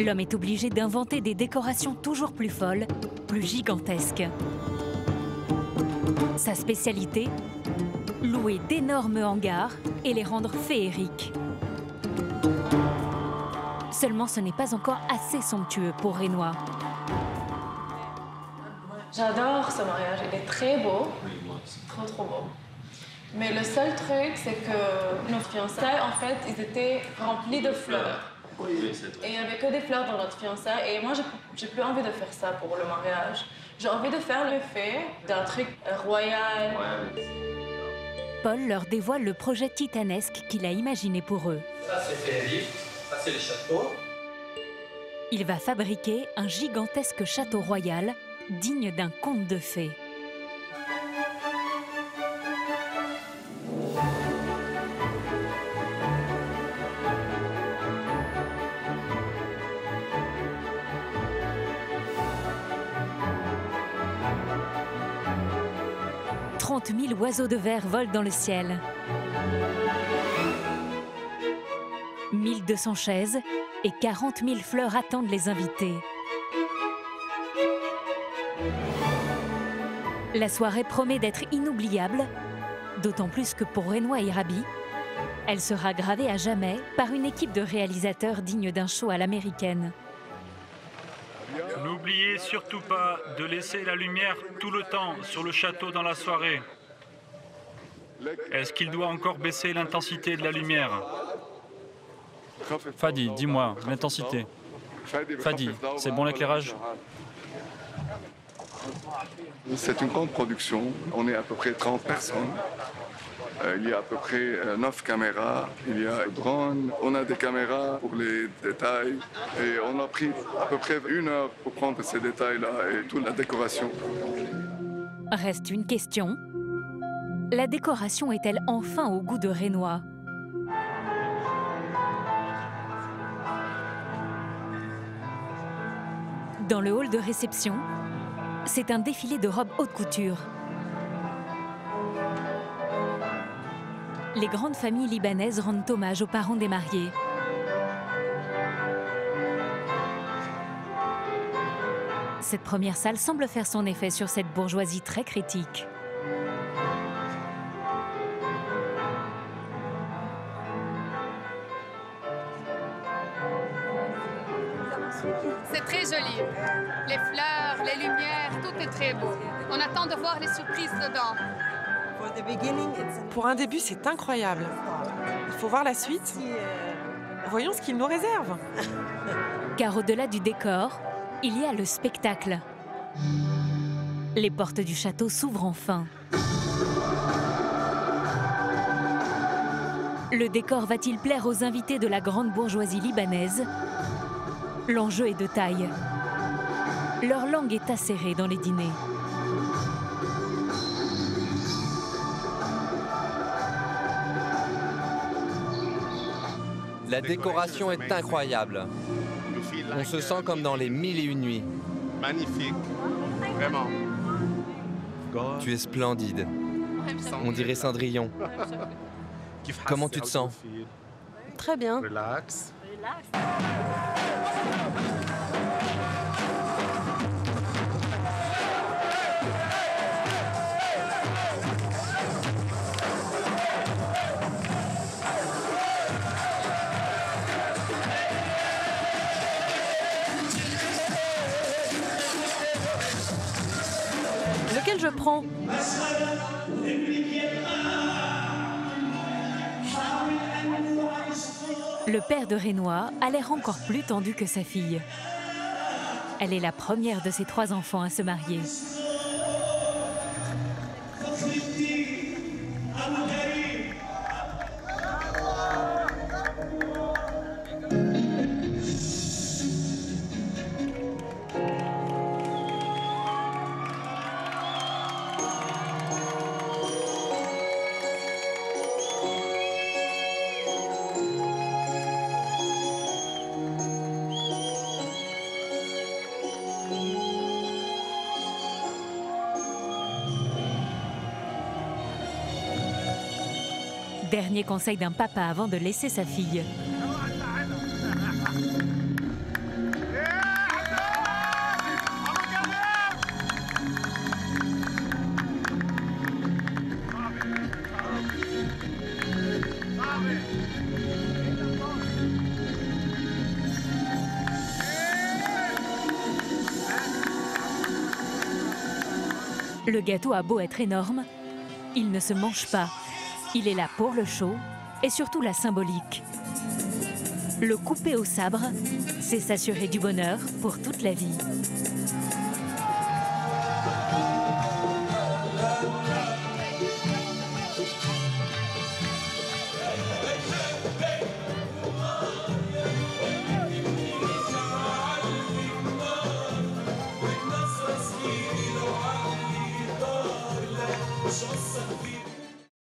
L'homme est obligé d'inventer des décorations toujours plus folles, plus gigantesques. Sa spécialité, louer d'énormes hangars et les rendre féeriques. Seulement, ce n'est pas encore assez somptueux pour Renoir. J'adore ce mariage, il est très beau, trop beau. Mais le seul truc, c'est que nos fiançailles, en fait, ils étaient remplis de fleurs. Et il n'y avait que des fleurs dans notre fiançailles. Et moi, j'ai plus envie de faire ça pour le mariage. J'ai envie de faire l'effet d'un truc royal. Paul leur dévoile le projet titanesque qu'il a imaginé pour eux. Ça, c'est féerique. Ça, c'est le château. Il va fabriquer un gigantesque château royal digne d'un conte de fées. « 30 000 oiseaux de verre volent dans le ciel. 1200 chaises et 40 000 fleurs attendent les invités. La soirée promet d'être inoubliable, d'autant plus que pour Renoir et Rabi, elle sera gravée à jamais par une équipe de réalisateurs digne d'un show à l'américaine. N'oubliez surtout pas de laisser la lumière tout le temps sur le château dans la soirée. Est-ce qu'il doit encore baisser l'intensité de la lumière? Fadi, dis-moi, l'intensité. Fadi, c'est bon l'éclairage? C'est une grande production. On est à peu près 30 personnes. Il y a à peu près 9 caméras. Il y a un drone. On a des caméras pour les détails. Et on a pris à peu près 1 heure pour prendre ces détails-là et toute la décoration. Reste une question. La décoration est-elle enfin au goût de Renoir? Dans le hall de réception, c'est un défilé de robes haute couture. Les grandes familles libanaises rendent hommage aux parents des mariés. Cette première salle semble faire son effet sur cette bourgeoisie très critique. C'est très joli. Les fleurs, les lumières, tout est très beau. On attend de voir les surprises dedans. Pour un début, c'est incroyable. Il faut voir la suite. Voyons ce qu'il nous réserve. Car au-delà du décor, il y a le spectacle. Les portes du château s'ouvrent enfin. Le décor va-t-il plaire aux invités de la grande bourgeoisie libanaise? L'enjeu est de taille. Leur langue est acérée dans les dîners. La décoration est incroyable. On se sent comme dans les 1001 nuits. Magnifique, vraiment. Tu es splendide. On dirait Cendrillon. Comment tu te sens? Très bien. Relax. Lequel je prends? Le père de Renoir a l'air encore plus tendu que sa fille. Elle est la première de ses 3 enfants à se marier. Dernier conseil d'un papa avant de laisser sa fille. Le gâteau a beau être énorme, il ne se mange pas. Il est là pour le show et surtout la symbolique. Le couper au sabre, c'est s'assurer du bonheur pour toute la vie.